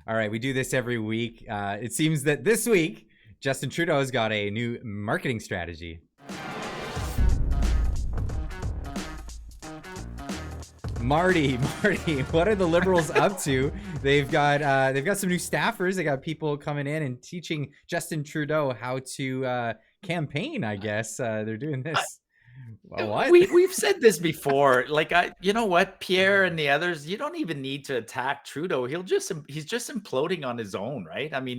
All right, we do this every week. It seems that this week, Justin Trudeau's got a new marketing strategy. Marty, what are the Liberals up to? They've got some new staffers. They got people coming in and teaching Justin Trudeau how to campaign. I guess they're doing this. Well, what? We've said this before. Like, you know what, Pierre and the others, you don't even need to attack Trudeau. He's just imploding on his own, right? I mean,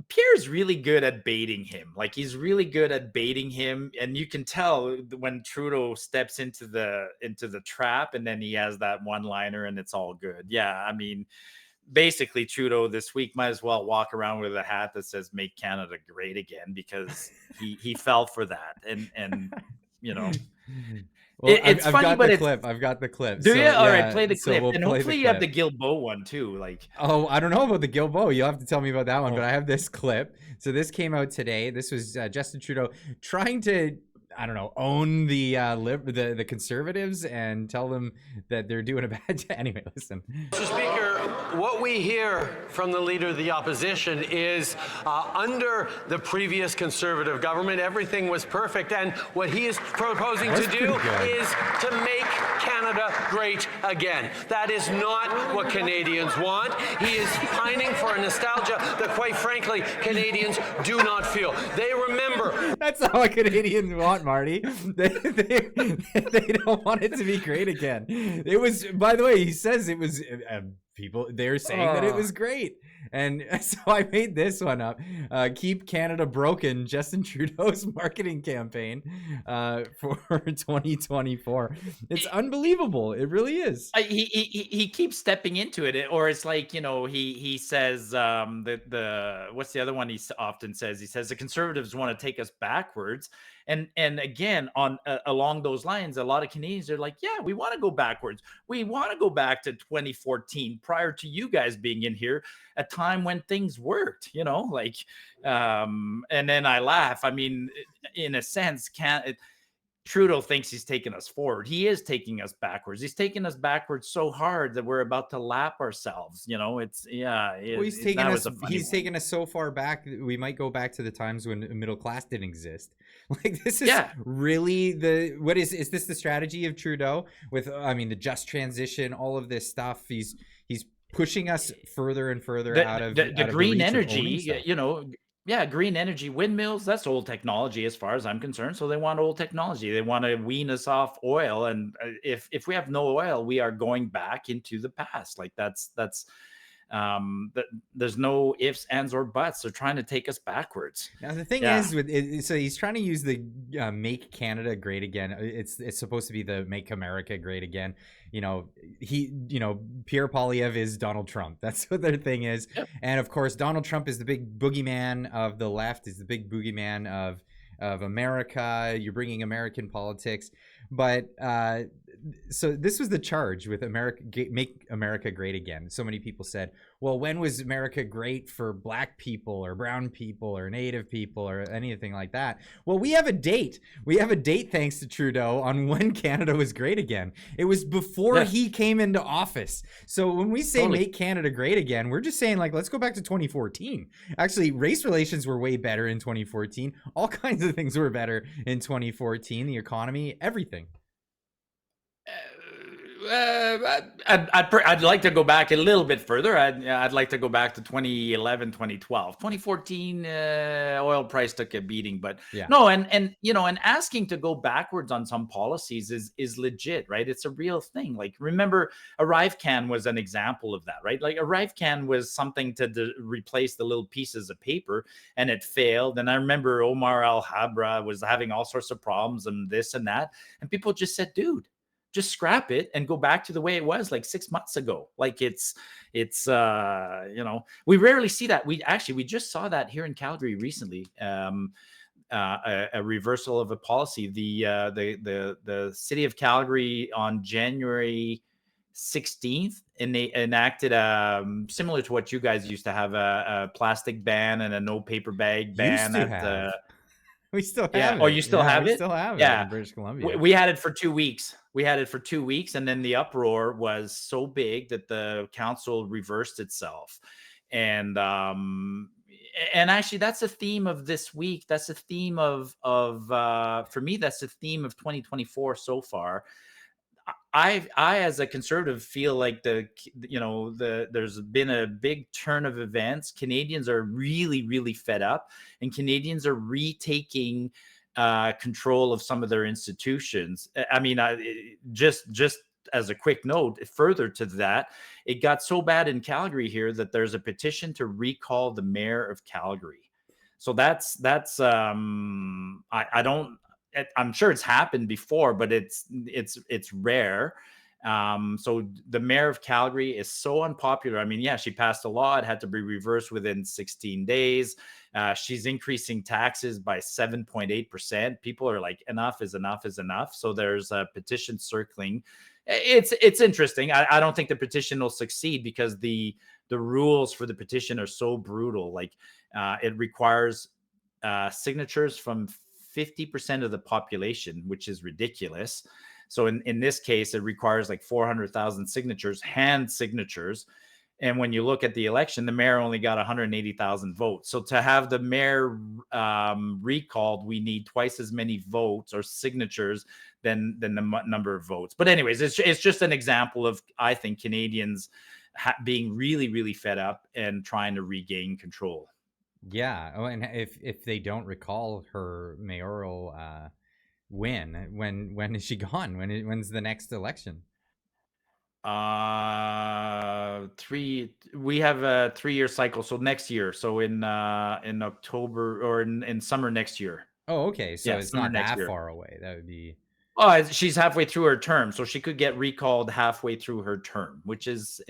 Pierre's really good at baiting him. Like, he's really good at baiting him, and you can tell when Trudeau steps into the trap, and then he has that one liner, and it's all good. Yeah, I mean, basically Trudeau this week might as well walk around with a hat that says "Make Canada Great Again" because he fell for that, and you know. Well, It's I've funny, got but the it's clip. I've got the clip. do you? So All right, yeah, play the so clip, we'll and play the hopefully you have the clip. Gilbo one too. Like, Oh, I don't know about the Gilbo. You'll have to tell me about that one. But oh, I have this clip. So this came out today. This was Justin Trudeau trying to, I don't know, own the conservatives and tell them that they're doing a bad job. Anyway, listen. Mr. Speaker, what we hear from the Leader of the Opposition is under the previous Conservative government, everything was perfect. And what he is proposing to do is to make Canada great again. That is not what Canadians want. He is pining for a nostalgia that, quite frankly, Canadians do not feel. They remember. That's not what Canadians want, Marty. They don't want it to be great again. It was, by the way, he says it was, people, they're saying that it was great. And so I made this one up. Keep Canada Broken, Justin Trudeau's marketing campaign for 2024. It's unbelievable. It really is. he keeps stepping into it, or it's like, he says, the what's the other one he often says? He says the Conservatives want to take us backwards, and again on along those lines, a lot of Canadians are like, yeah, we want to go backwards. We want to go back to 2014, prior to you guys being in here, a time when things worked, like, and then I laugh. I mean, in a sense, Trudeau thinks he's taking us forward. He is taking us backwards. He's taking us backwards so hard that we're about to lap ourselves. It's Well, he's taking us so far back that we might go back to the times when the middle class didn't exist. Like, this is really is this the strategy of Trudeau with, the just transition, all of this stuff? He's pushing us further and further out of the green energy, Yeah, green energy, windmills, that's old technology as far as I'm concerned. So they want old technology. They want to wean us off oil. And if we have no oil, we are going back into the past. Like, there's no ifs, ands, or buts. They're trying to take us backwards. Now the thing is with it, so he's trying to use the "Make Canada Great Again." It's supposed to be the "Make America Great Again." Pierre Poilievre is Donald Trump. That's what their thing is. Yep. And of course, Donald Trump is the big boogeyman of the left. Is the big boogeyman of America. You're bringing American politics, but so this was the charge with Make America Great Again. So many people said, well, when was America great for black people or brown people or native people or anything like that? Well, we have a date. Thanks to Trudeau, on when Canada was great again. It was before he came into office. So when we say Make Canada Great Again, we're just saying, like, let's go back to 2014. Actually, race relations were way better in 2014. All kinds of things were better in 2014. The economy, everything. I'd like to go back a little bit further. I'd like to go back to 2011, 2012, 2014. Oil price took a beating, but no, and asking to go backwards on some policies is legit, right? It's a real thing. Like, remember, ArriveCan was an example of that, right? Like, ArriveCan was something to replace the little pieces of paper, and it failed. And I remember Omar Al-Habra was having all sorts of problems and this and that, and people just said, dude, just scrap it and go back to the way it was like 6 months ago. Like, it's we rarely see that. We just saw that here in Calgary recently. A reversal of a policy. The city of Calgary on January 16th, and they enacted similar to what you guys used to have, a plastic ban and a no paper bag ban We still Yeah. have Oh, it. you still Yeah, have we it? still have it Yeah. in British Columbia. We had it for 2 weeks. We had it for 2 weeks, and then the uproar was so big that the council reversed itself. And actually, that's a theme of this week. That's a theme of for me. That's the theme of 2024 so far. I as a conservative feel like there's been a big turn of events. Canadians are really fed up, and Canadians are retaking control of some of their institutions. I mean, just as a quick note, further to that, it got so bad in Calgary here that there's a petition to recall the mayor of Calgary. So that's I don't I'm sure it's happened before, but it's rare. So the mayor of Calgary is so unpopular. I mean, yeah, she passed a law; it had to be reversed within 16 days. She's increasing taxes by 7.8%. People are like, enough is enough is enough. So there's a petition circling. It's interesting. I don't think the petition will succeed because the rules for the petition are so brutal. Like it requires signatures from 50% of the population, which is ridiculous. So in this case, it requires like 400,000 signatures, hand signatures. And when you look at the election, the mayor only got 180,000 votes. So to have the mayor recalled, we need twice as many votes or signatures than the number of votes. But anyways, it's just an example of, I think, Canadians being really fed up and trying to regain control. Yeah. Oh, and if they don't recall her mayoral win, when is she gone? When's the next election? We have a 3-year cycle. So next year. So in October or in summer next year. Oh, okay. So Yeah, it's summer not next that year. far away. That would be. Oh, she's halfway through her term, so she could get recalled halfway through her term, which is,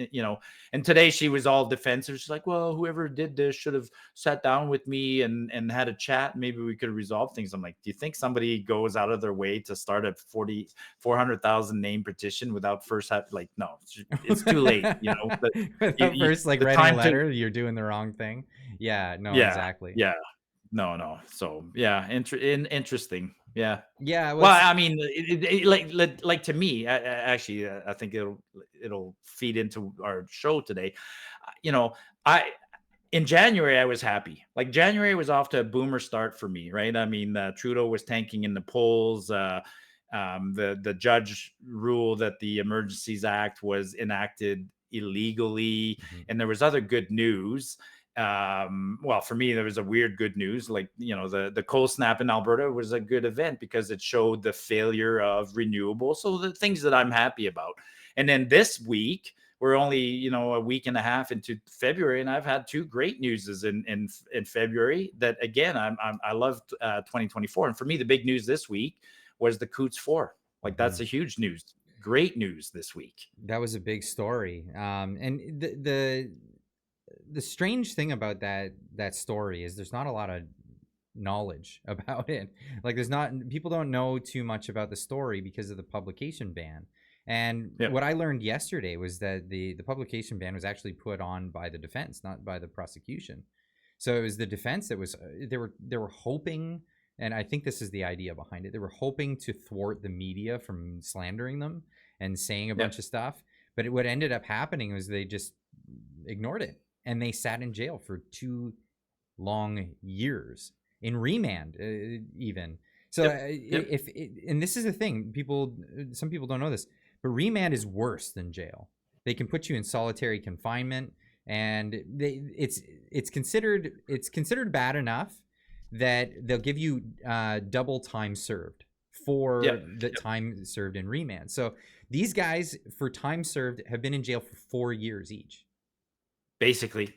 and today she was all defensive. She's like, well, whoever did this should have sat down with me and had a chat. Maybe we could resolve things. I'm like, do you think somebody goes out of their way to start a 400,000 name petition without first no, it's too late, Without first the writing a time letter, you're doing the wrong thing. Yeah, no, yeah, exactly. yeah. No. So yeah, interesting. Yeah. Yeah, Well, I mean, like to me, actually, I think it'll feed into our show today. I in January I was happy. Like January was off to a boomer start for me, right? I mean, Trudeau was tanking in the polls. The judge ruled that the Emergencies Act was enacted illegally, and there was other good news. Well, for me, there was a weird good news, like the cold snap in Alberta was a good event because it showed the failure of renewables. So the things that I'm happy about. And then this week, we're only a week and a half into February, and I've had two great newses in February that, again, I loved 2024. And for me, the big news this week was the Coots 4. Like that's a huge news, great news this week. That was a big story. And the strange thing about that story is there's not a lot of knowledge about it. Like people don't know too much about the story because of the publication ban. And what I learned yesterday was that the publication ban was actually put on by the defense, not by the prosecution. So it was the defense that was they were hoping, and I think this is the idea behind it. They were hoping to thwart the media from slandering them and saying a bunch of stuff. But what ended up happening was they just ignored it, and they sat in jail for 2 long years in remand, even. So and this is the thing, some people don't know this, but remand is worse than jail. They can put you in solitary confinement, and it's considered bad enough that they'll give you double time served for the time served in remand. So these guys, for time served, have been in jail for 4 years each. Basically.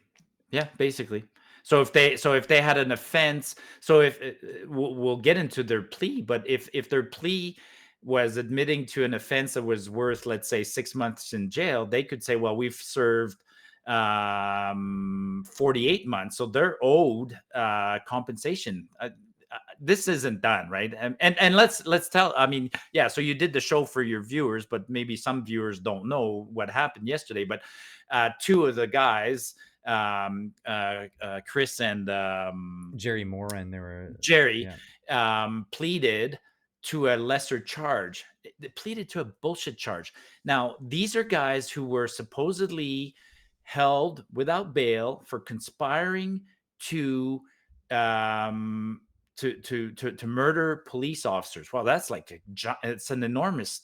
So if they had an offense, so if we'll get into their plea, but if their plea was admitting to an offense that was worth, let's say, 6 months in jail, they could say, well, we've served 48 months, so they're owed compensation. This isn't done, right? And let's tell. I mean, yeah. So you did the show for your viewers, but maybe some viewers don't know what happened yesterday. But 2 of the guys Chris and Jerry Moore, and there were, Jerry yeah. pleaded to a lesser charge. They pleaded to a bullshit charge. Now, these are guys who were supposedly held without bail for conspiring to um to murder police officers. Well, that's like it's an enormous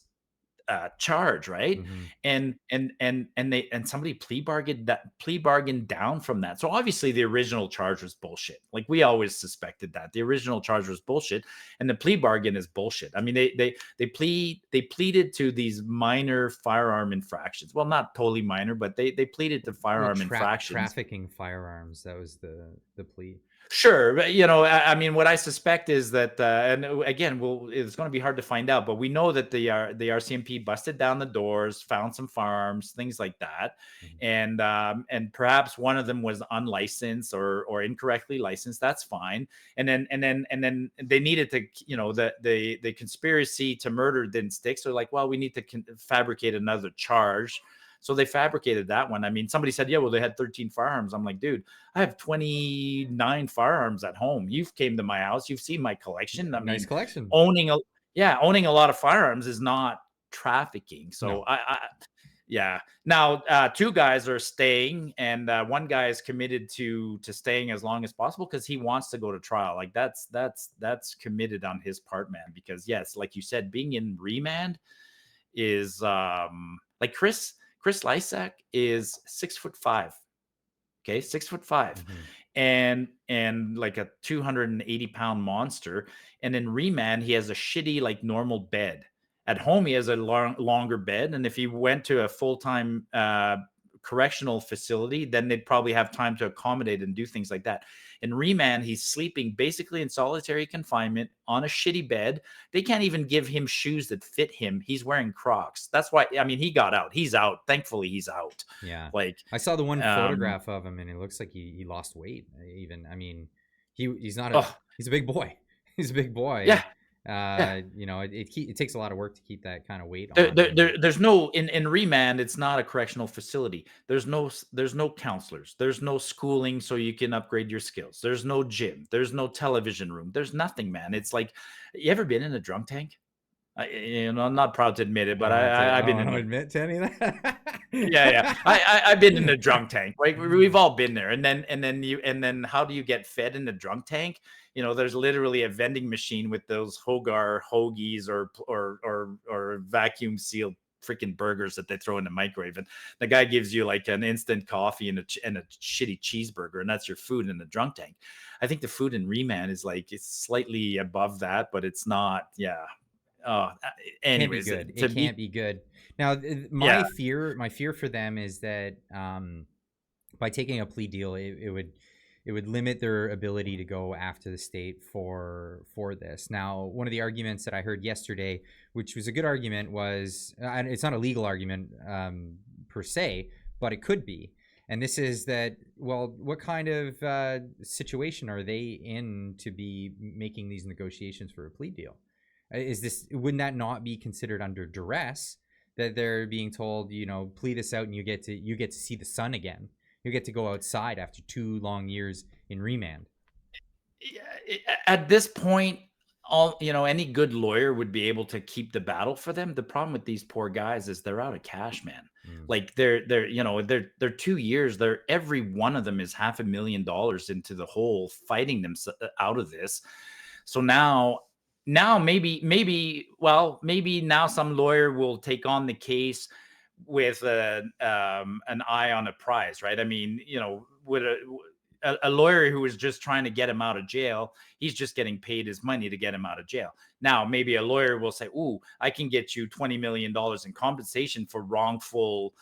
charge, right? Mhm. And somebody plea bargained down from that. So obviously the original charge was bullshit. Like we always suspected that the original charge was bullshit, and the plea bargain is bullshit. I mean, they pleaded to these minor firearm infractions. Well, not totally minor, but they pleaded to Well, firearm infractions. trafficking firearms, that was the plea. Sure, but I mean, what I suspect is that, and again, it's going to be hard to find out, but we know that the RCMP busted down the doors, found some firearms, things like that, Mhm. and perhaps one of them was unlicensed or incorrectly licensed. That's fine. And then they needed to, the conspiracy to murder didn't stick, so like, well, we need to fabricate another charge. So they fabricated that one. I mean, somebody said, yeah, well, they had 13 firearms. I'm like, dude, I have 29 firearms at home. You've came to my house. You've seen my collection. I Nice mean, collection. owning a lot of firearms is not trafficking. So No. yeah. Now, two guys are staying, and one guy is committed to staying as long as possible because he wants to go to trial. Like that's committed on his part, man. Because yes, like you said, being in remand is like Chris Lysak is 6'5". Okay, 6'5", Mhm. and like a 280-pound monster. And in remand, he has a shitty like normal bed. At home, he has a longer bed, and if he went to a full-time correctional facility, then they'd probably have time to accommodate and do things like that. In remand, he's sleeping basically in solitary confinement on a shitty bed. They can't even give him shoes that fit him. He's wearing Crocs. That's why, I mean, he got out. He's out. Thankfully, he's out. Yeah. Like, I saw the one um, photograph of him, and it looks like he lost weight. Even, I mean, he's not oh, he's a big boy. He's a big boy. yeah, yeah. It takes a lot of work to keep that kind of weight There, on. there, And there, there's no in remand. It's not a correctional facility. There's no counselors. There's no schooling so you can upgrade your skills. There's no gym. There's no television room. There's nothing, man. It's like, you ever been in a drunk tank? I'm not proud to admit it, I but don't have to. I've I been don't in want to one. admit to any of that. Yeah, yeah. I've been in a drunk tank. Like we've all been there. And then how do you get fed in a drunk tank? There's literally a vending machine with those Hogar hoagies or vacuum sealed freaking burgers that they throw in the microwave, and the guy gives you like an instant coffee and a shitty cheeseburger, and that's your food in the drunk tank. I think the food in remand is like it's slightly above that, but it's not. Yeah. Uh, Can't be anyways, good. It to be can't be good. Now, yeah. my fear for them is that by taking a plea deal, it would limit their ability to go after the state for this. Now, one of the arguments that I heard yesterday, which was a good argument, was and it's not a legal argument per se, but it could be. And this is that, well, what kind of situation are they in to be making these negotiations for a plea deal? Wouldn't that not be considered under duress, that they're being told, plead this out and you get to see the sun again? You get to go outside after 2 long years in remand. Yeah, at this point, any good lawyer would be able to keep the battle for them. The problem with these poor guys is they're out of cash, man. Mm. Like they're 2 years. They're every one of them is $500,000 into the hole fighting them out of this. So now maybe now some lawyer will take on the case with an eye on a prize, right? I mean, with a lawyer who is just trying to get him out of jail, he's just getting paid his money to get him out of jail. Now, maybe a lawyer will say, "Ooh, I can get you $20 million in compensation for wrongful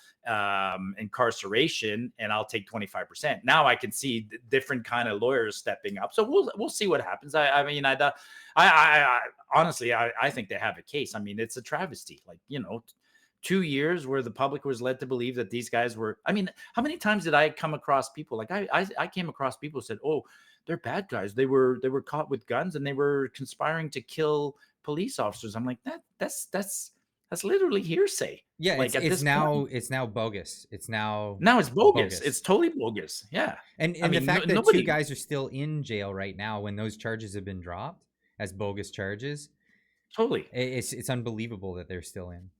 incarceration, and I'll take 25%." Now I can see different kind of lawyers stepping up. So we'll see what happens. I mean, I honestly, I think they have a case. I mean, it's a travesty. Like, 2 years where the public was led to believe that these guys were. I mean, how many times did I come across people like I came across people who said, "Oh, they're bad guys. They were caught with guns and they were conspiring to kill police officers." I'm like, that's That's literally hearsay. Yeah, Like at this point, it's now bogus. It's now now it's bogus. It's bogus. totally bogus. Yeah. I And the mean, fact that two nobody guys are still in jail right now when those charges have been dropped as bogus charges, totally. it's unbelievable that they're still in.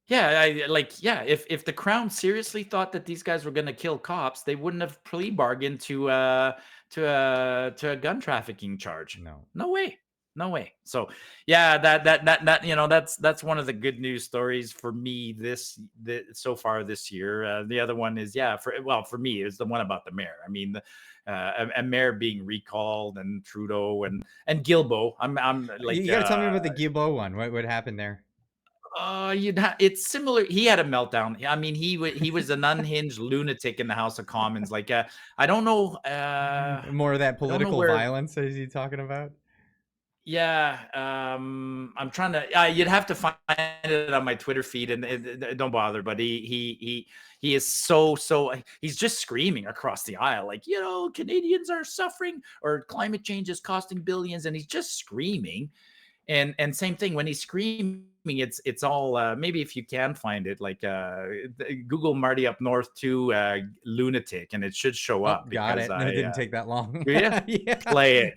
Yeah, yeah. If the Crown seriously thought that these guys were going to kill cops, they wouldn't have plea bargained to a gun trafficking charge. No. No way. No way. So yeah, that's one of the good news stories for me so far this year. The other one is for me is the one about the mayor. I mean, a mayor being recalled and Trudeau and Guilbeault. I'm like You got to tell me about the Guilbeault one. What happened there? It's similar. He had a meltdown. I mean, he was an unhinged lunatic in the House of Commons. Like, I don't know. More of that I don't know political where. violence is he talking about? Yeah, I'm trying to. You'd have to find it on my Twitter feed, and don't bother. But he is so. He's just screaming across the aisle, like, Canadians are suffering, or climate change is costing billions, and he's just screaming. And same thing when he's screaming, it's all maybe if you can find it, like Google Marty up north to lunatic, and it should show up. Got it. No, it didn't take that long. Yeah. Play it.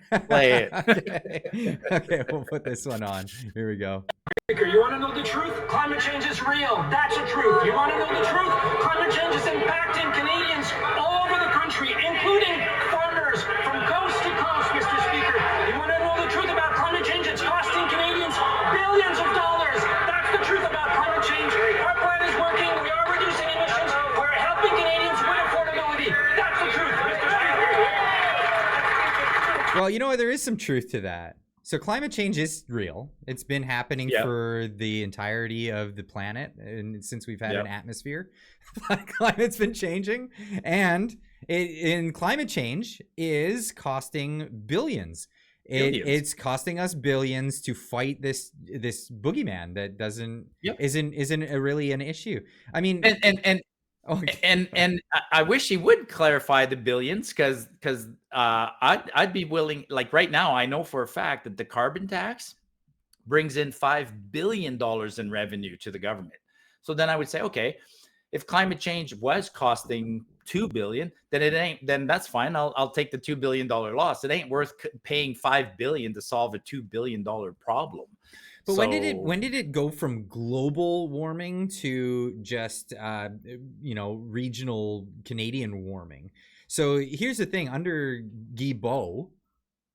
Okay, we'll put this one on. Here we go. You want to know the truth? Climate change is real. That's the truth. You want to know the truth? Climate change is impacting Canadians all over the country, including farmers from coast to coast, Mr. Speaker. You want to know the truth about climate change? It's costing Canadians billions of dollars. That's the truth about climate change. Our plan is working. We are reducing emissions. We're helping Canadians with affordability. That's the truth, Mr. Speaker. Well, you know what? There is some truth to that. So climate change is real. It's been happening for the entirety of the planet, and since we've had an atmosphere, climate's been changing, and climate change is costing billions. It's costing us billions to fight this boogeyman that isn't really an issue. I mean, and I wish he would clarify the billions, because I'd be willing. Like right now, I know for a fact that the carbon tax brings in $5 billion in revenue to the government. So then I would say, okay, if climate change was costing $2 billion, then that's fine. I'll take the $2 billion loss. It ain't worth paying $5 billion to solve a $2 billion problem. But when did it go from global warming to just regional Canadian warming? So here's the thing: under Guilbeault,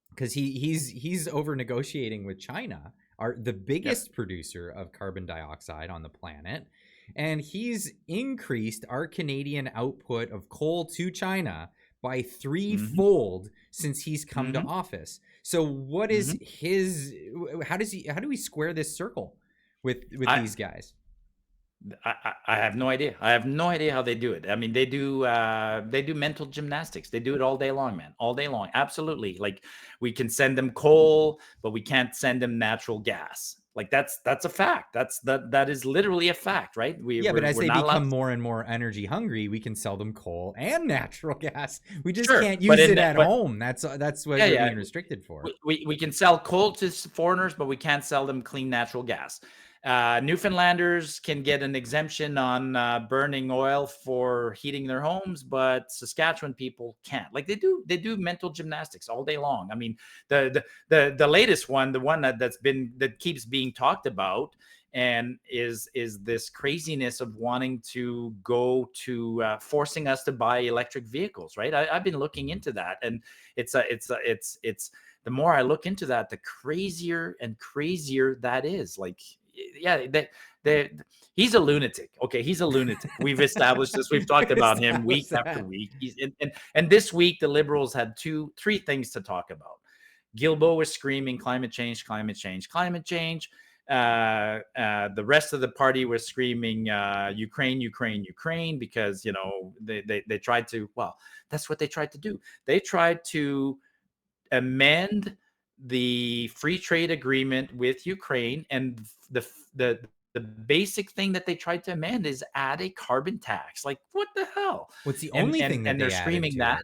because he's over negotiating with China, the biggest producer of carbon dioxide on the planet, and he's increased our Canadian output of coal to China by threefold since he's come to office. So what is his? How do we square this circle with these guys? I have no idea. I have no idea how they do it. I mean, they do mental gymnastics. They do it all day long, man. All day long. Absolutely. Like, we can send them coal, but we can't send them natural gas. Like, that's a fact. That is literally a fact, right? But as they become more and more energy hungry, we can sell them coal and natural gas. We just can't use it at home. That's what we're being restricted for. We can sell coal to foreigners, but we can't sell them clean natural gas. Newfoundlanders can get an exemption on burning oil for heating their homes, but Saskatchewan people can't. Like, they do mental gymnastics all day long. I mean, the latest one, the one that keeps being talked about, and is this craziness of wanting to go to forcing us to buy electric vehicles, right? I've been looking into that, and it's the more I look into that, the crazier and crazier that is. Like, he's a lunatic. Okay, he's a lunatic. We've established this. We've talked about him week after week. And this week, the Liberals had three things to talk about. Guilbeault was screaming climate change, climate change, climate change. The rest of the party was screaming Ukraine, Ukraine, Ukraine, because they tried to. Well, that's what they tried to do. They tried to amend the free trade agreement with Ukraine, and the basic thing that they tried to amend is add a carbon tax. Like, what the hell? What's the only thing that they're screaming that?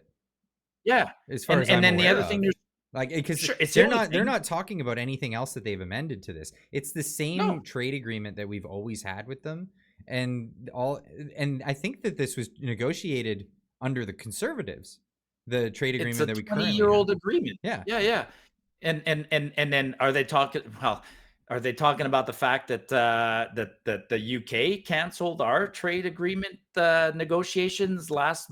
Yeah, as far as I'm then the aware other of. thing Like, because Sure, it's the they're only not thing. talking about anything else that they've amended to this. It's the same No. trade agreement that we've always had with them, and I think that this was negotiated under the Conservatives, the trade It's agreement a that we currently have. 20-year-old agreement. Yeah. Yeah. And then are they talking? Well, are they talking about the fact that that the UK canceled our trade agreement negotiations last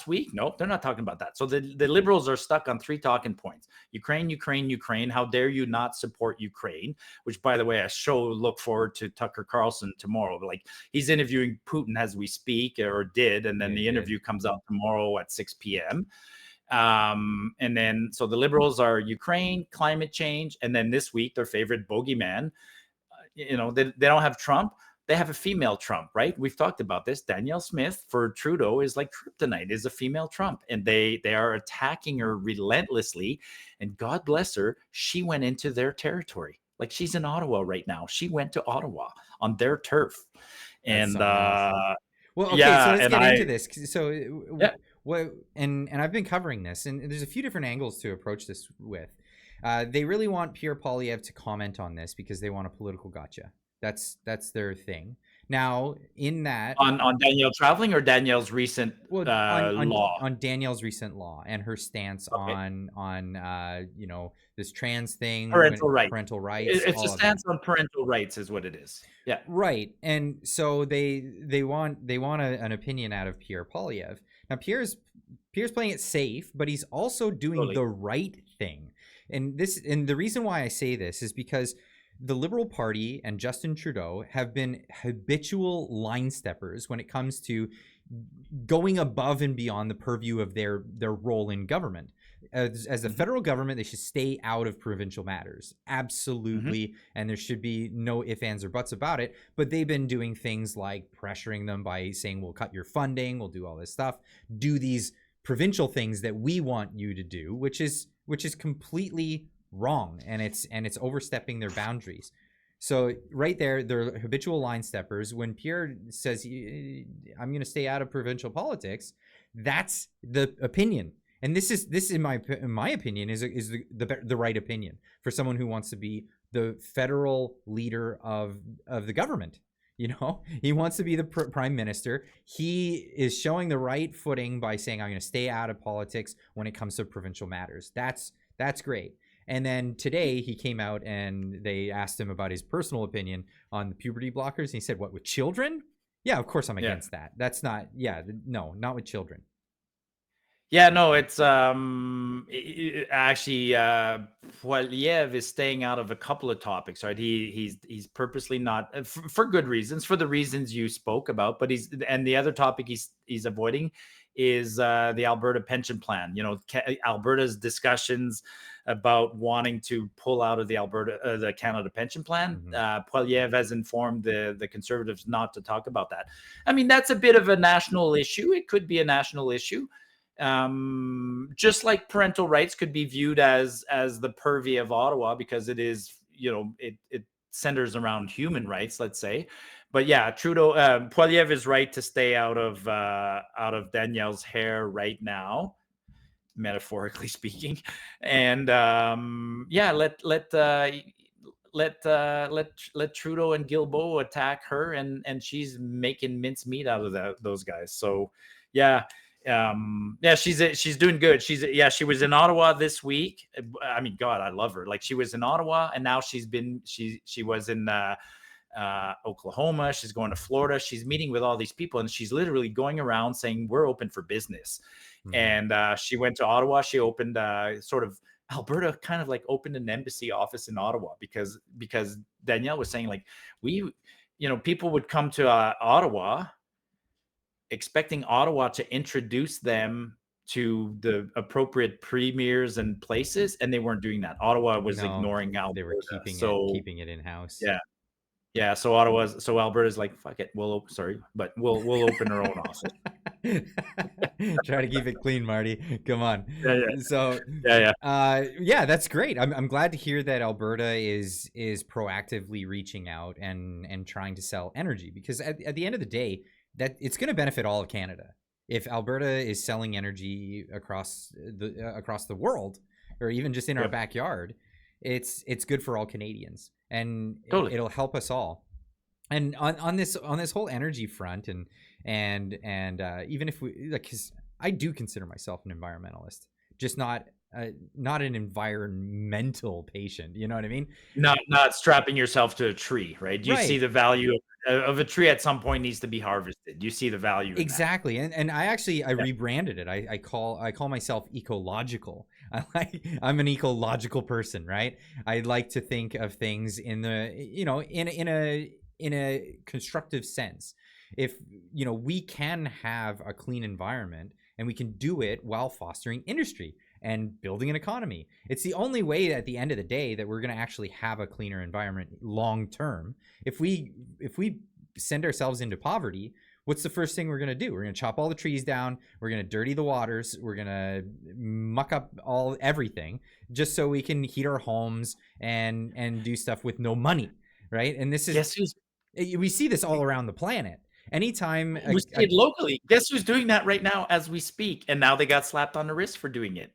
week? Nope, they're not talking about that. So the Liberals are stuck on 3 talking points: Ukraine, Ukraine, Ukraine. How dare you not support Ukraine? Which, by the way, I look forward to Tucker Carlson tomorrow. Like, he's interviewing Putin as we speak, or did, and then Yeah, the he did. interview comes out tomorrow at 6 p.m. And then, so the Liberals are Ukraine, climate change, and then this week their favorite bogeyman, they don't have Trump, they have a female Trump, right? We've talked about this. Danielle Smith for Trudeau is like kryptonite, is a female Trump, and they are attacking her relentlessly. And God bless her, she went into their territory. Like, she's in Ottawa right now. She went to Ottawa on their turf, That's and something else. Well, okay, so yeah, let's and get into this. So, Yeah. what and I've been covering this, and there's a few different angles to approach this with. They really want Pierre Poilievre to comment on this because they want a political gotcha. That's their thing. Now, in that, on Danielle traveling, or Danielle's recent law? on Danielle's recent law and her stance Okay. on this trans thing, Parental rights. parental rights. It's all a of that. stance on parental rights, is what it is. Yeah. Right. And so they want an opinion out of Pierre Poilievre. Now Pierre's playing it safe, but he's also doing Totally. the right thing. And the reason why I say this is because the Liberal Party and Justin Trudeau have been habitual line steppers when it comes to going above and beyond the purview of their role in government. As a federal government, they should stay out of provincial matters. Absolutely. And there should be no ifs, ands, or buts about it. But they've been doing things like pressuring them by saying, we'll cut your funding, we'll do all this stuff, do these provincial things that we want you to do, which is completely wrong, and it's overstepping their boundaries. So right there, they're habitual line steppers. When Pierre says, I'm going to stay out of provincial politics, that's the opinion. And this in my opinion is the right opinion for someone who wants to be the federal leader of the government. He wants to be the prime minister. He is showing the right footing by saying, I'm going to stay out of politics when it comes to provincial matters. That's great. And then today he came out and they asked him about his personal opinion on the puberty blockers. And he said, what, with children? Yeah, of course I'm against that. That's not, no, not with children. Yeah, no, it's actually Poilievre is staying out of a couple of topics, right? He's purposely not, for good reasons, for the reasons you spoke about. But and the other topic he's avoiding is the Alberta pension plan. Alberta's discussions about wanting to pull out of the Canada pension plan. Poilievre has informed the Conservatives not to talk about that. I mean, that's a bit of a national issue. It could be a national issue. Just like parental rights could be viewed as the purview of Ottawa, because it is, it centers around human rights, let's say. But yeah, Trudeau, Poilievre is right to stay out of Danielle's hair right now, metaphorically speaking. And let Trudeau and Guilbeault attack her, and she's making mincemeat out of those guys. So yeah. She's doing good. She was in Ottawa this week. I mean, God, I love her. Like, she was in Ottawa, and now she was in Oklahoma. She's going to Florida. She's meeting with all these people, and she's literally going around saying, we're open for business. And she went to Ottawa. She opened Alberta kind of like opened an embassy office in Ottawa because Danielle was saying, like, people would come to Ottawa expecting Ottawa to introduce them to the appropriate premiers and places, and they weren't doing that. Ottawa was ignoring Alberta. They were keeping it in house. Yeah. So Alberta's like, fuck it, we'll open our own office. Try to keep it clean, Marty. Come on. Yeah. So that's great. I'm glad to hear that Alberta is proactively reaching out and trying to sell energy, because at the end of the day, that it's going to benefit all of Canada if Alberta is selling energy across the world, or even just in our Yep. backyard, it's good for all Canadians, and Totally. it'll help us all. And on this whole energy front, and even if we like, 'cause I do consider myself an environmentalist, just not an environmental patient. You know what I mean? Not strapping yourself to a tree, right? You see Right. the value of a tree at some point needs to be harvested. You see the value in that. Exactly. And I rebranded it. I call myself ecological. I'm an ecological person, right? I like to think of things in the, you know, in a constructive sense. If, you know, we can have a clean environment, and we can do it while fostering industry and building an economy. It's the only way at the end of the day that we're going to actually have a cleaner environment long term. If we send ourselves into poverty, what's the first thing we're going to do? We're going to chop all the trees down. We're going to dirty the waters. We're going to muck up everything just so we can heat our homes and do stuff with no money, right? And this is, we see this all around the planet. Anytime we see it locally. Guess who's doing that right now as we speak? And now they got slapped on the wrist for doing it.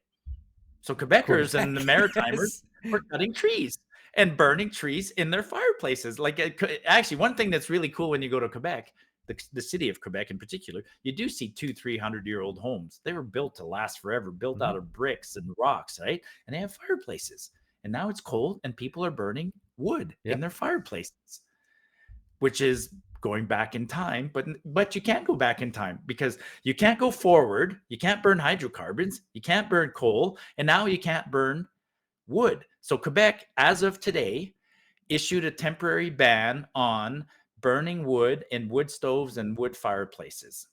So Quebecers and the Maritimers were cutting trees and burning trees in their fireplaces. Like, actually, one thing that's really cool when you go to Quebec, the city of Quebec in particular, you do see 200-300-year-old homes. They were built to last forever, built out of bricks and rocks, right? And they have fireplaces. And now it's cold, and people are burning wood in their fireplaces, which is going back in time. But you can't go back in time, because you can't go forward. You can't burn hydrocarbons. You can't burn coal. And now you can't burn wood. So Quebec, as of today, issued a temporary ban on burning wood in wood stoves and wood fireplaces,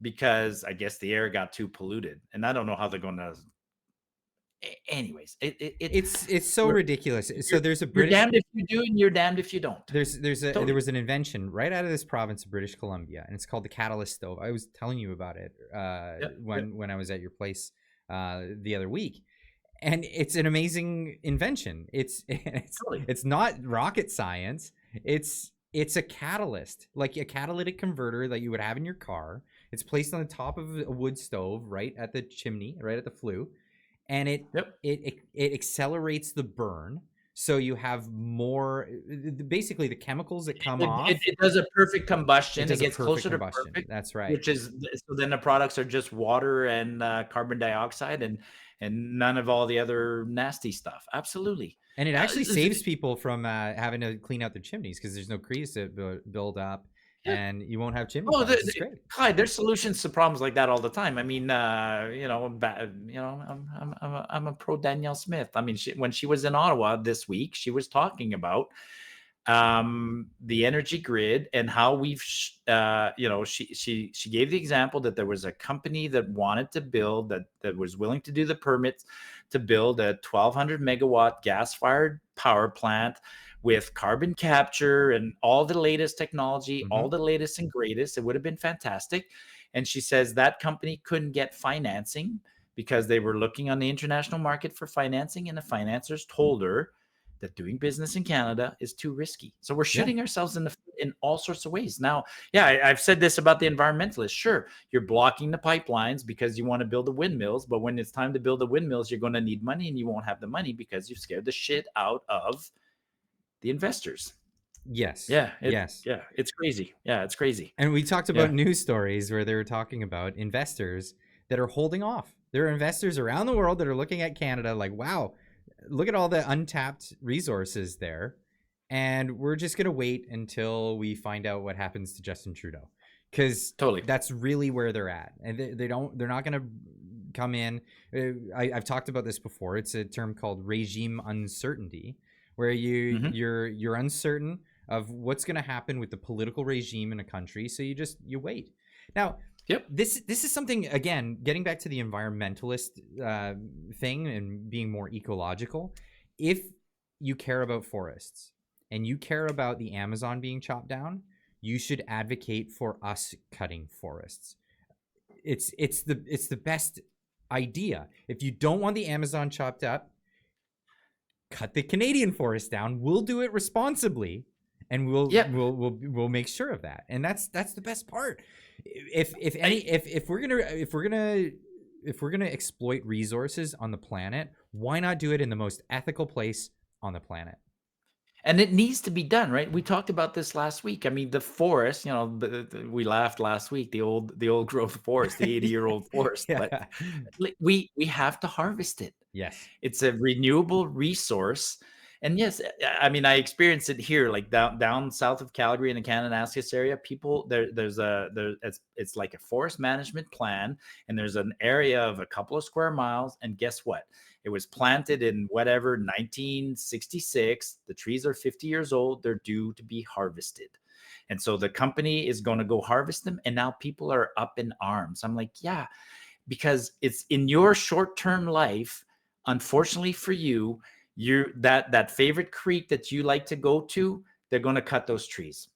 because I guess the air got too polluted. And I don't know how they're going to. Anyways, it's so ridiculous. So there's a British. You're damned if you do, and you're damned if you don't. There was an invention right out of this province of British Columbia, and it's called the catalyst stove. I was telling you about it when I was at your place the other week, and it's an amazing invention. It's not rocket science. It's a catalyst, like a catalytic converter that you would have in your car. It's placed on the top of a wood stove, right at the chimney, right at the flue. And it accelerates the burn, so you have more. Basically, the chemicals that come off. It does a perfect combustion. It gets closer to perfect. That's right. Which is, so then the products are just water and carbon dioxide and none of all the other nasty stuff. Absolutely. And it actually saves people from having to clean out their chimneys, because there's no grease to build up. And you won't have chimney. Clyde, there's solutions to problems like that all the time. I mean, I'm a pro Danielle Smith. I mean, when she was in Ottawa this week, she was talking about the energy grid and how we've, she gave the example that there was a company that wanted to build, that was willing to do the permits to build a 1,200 megawatt gas-fired power plant with carbon capture and all the latest technology, all the latest and greatest. It would have been fantastic. And she says that company couldn't get financing because they were looking on the international market for financing, and the financiers told her that doing business in Canada is too risky. So we're shooting ourselves in the foot in all sorts of ways. Now, I've said this about the environmentalists. Sure, you're blocking the pipelines because you want to build the windmills, but when it's time to build the windmills, you're going to need money, and you won't have the money because you've scared the shit out of the investors. Yes. It's crazy. It's crazy. And we talked about news stories where they were talking about investors that are holding off. There are investors around the world that are looking at Canada like, wow, look at all the untapped resources there, and we're just gonna wait until we find out what happens to Justin Trudeau, because that's really where they're at. And they're not gonna come in. I've talked about this before. It's a term called regime uncertainty, where you're uncertain of what's going to happen with the political regime in a country, so you wait. Now, this is something, again, getting back to the environmentalist thing and being more ecological. If you care about forests and you care about the Amazon being chopped down, you should advocate for us cutting forests. It's the best idea. If you don't want the Amazon chopped up, cut the Canadian forest down. We'll do it responsibly, and we'll make sure of that. And that's the best part. If we're gonna gonna exploit resources on the planet, why not do it in the most ethical place on the planet? And it needs to be done, right? We talked about this last week. I mean, the forest, we laughed last week, the old growth forest, the 80-year-old forest, but Yeah. we have to harvest it. Yes. It's a renewable resource. And yes, I mean, I experience it here, like down south of Calgary in the Kananaskis area. People it's like a forest management plan, and there's an area of a couple of square miles. And guess what? It was planted in whatever 1966. The trees are 50 years old. They're due to be harvested. And so the company is going to go harvest them. And now people are up in arms. I'm like, yeah, because it's in your short-term life, unfortunately for you, that favorite creek that you like to go to, they're going to cut those trees.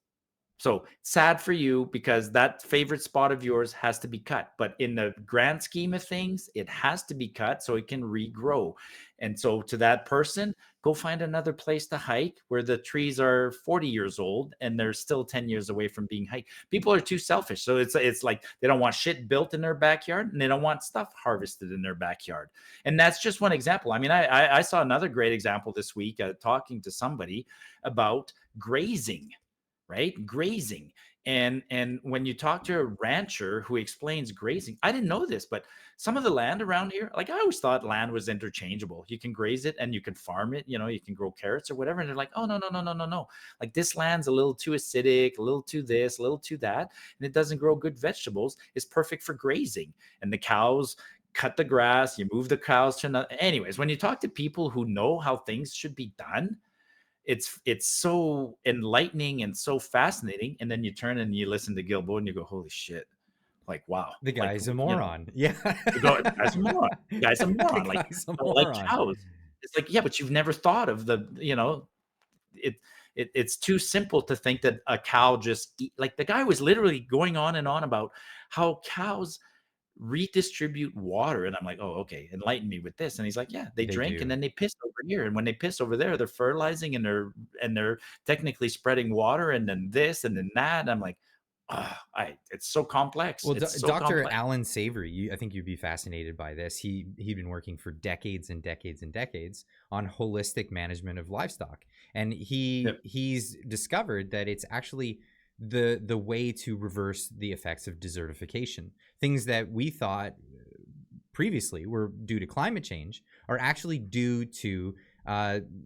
So sad for you, because that favorite spot of yours has to be cut. But in the grand scheme of things, it has to be cut so it can regrow. And so to that person, go find another place to hike where the trees are 40 years old and they're still 10 years away from being hiked. People are too selfish. So it's like they don't want shit built in their backyard, and they don't want stuff harvested in their backyard. And that's just one example. I mean, I saw another great example this week, talking to somebody about grazing, right? Grazing. And when you talk to a rancher who explains grazing, I didn't know this, but some of the land around here, like I always thought land was interchangeable. You can graze it and you can farm it, you can grow carrots or whatever. And they're like, oh, no, no, no, no, no, no. Like this land's a little too acidic, a little too this, a little too that, and it doesn't grow good vegetables. It's perfect for grazing. And the cows cut the grass, you move the cows to another. Anyways, when you talk to people who know how things should be done, it's so enlightening and so fascinating. And then you turn and you listen to Gilbo and you go, holy shit, like wow, The like guy's a moron. Yeah. the guy's a moron. The guy's a moron. The Like, guy's a like moron. cows. It's like, yeah, but you've never thought of it's too simple to think that a cow just like the guy was literally going on and on about how cows redistribute water. And I'm like, oh, okay, enlighten me with this. And he's like, yeah, they They drink do. and then they piss over here. And when they piss over there, they're fertilizing and they're technically spreading water, and then this and then that. And I'm like, it's so complex. Well, It's so Dr. complex. Alan Savory, I think you'd be fascinated by this. He'd been working for decades and decades and decades on holistic management of livestock, and he's discovered that it's actually the way to reverse the effects of desertification. Things that we thought previously were due to climate change are actually due to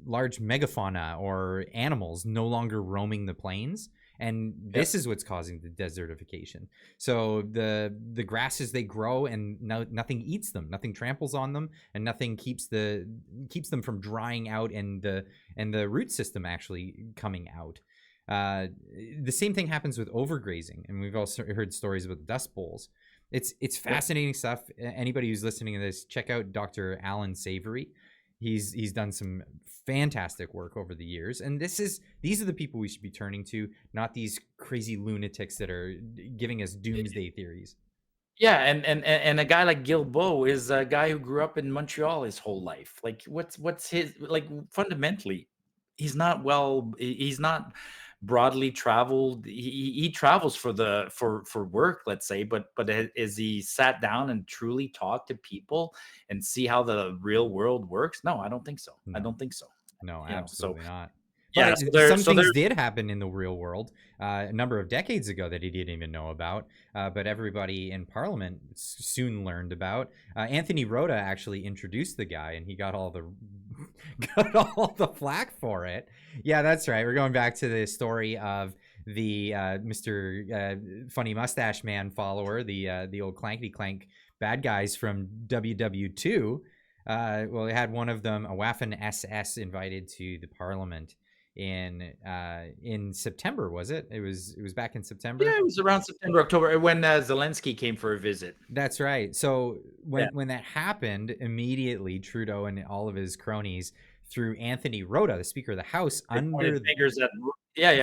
large megafauna or animals no longer roaming the plains. And this is what's causing the desertification. So the grasses, they grow and nothing eats them, nothing tramples on them, and nothing keeps them from drying out and the root system actually coming out. The same thing happens with overgrazing, and we've also heard stories about the dust bowls. It's fascinating stuff. Anybody who's listening to this, check out Dr. Alan Savory. He's done some fantastic work over the years, and these are the people we should be turning to, not these crazy lunatics that are giving us doomsday theories. Yeah, and a guy like Gilbo is a guy who grew up in Montreal his whole life. Like, what's his, like, fundamentally, he's not broadly traveled. He travels for work, let's say, but is he sat down and truly talked to people and see how the real world works? No, I don't think so. I No. don't think so. No, So absolutely not. yeah, But some things did happen in the real world a number of decades ago that he didn't even know about, but everybody in Parliament soon learned about. Anthony Rota actually introduced the guy, and he got all the flack for it. Yeah, that's right. We're going back to the story of the Mr. Funny Mustache Man follower, the old clankety clank bad guys from WW2. Well, they had one of them, a Waffen SS, invited to the Parliament in September, was it? It was back in September. Yeah, it was around September, October, when Zelensky came for a visit. That's right. So when that happened, immediately Trudeau and all of his cronies threw Anthony Rota, the Speaker of the House, under fingers at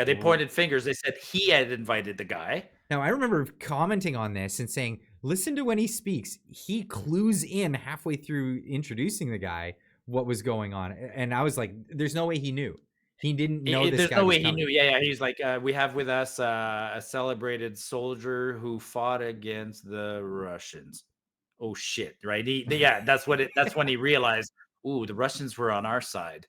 they pointed fingers. They said he had invited the guy. Now, I remember commenting on this and saying, listen to when he speaks. He clues in halfway through introducing the guy what was going on. And I was like, there's no way he knew. He didn't know this There's guy no was way he coming. knew. Yeah. He's like, we have with us a celebrated soldier who fought against the Russians. oh shit, right? That's when he realized, ooh, the Russians were on our side.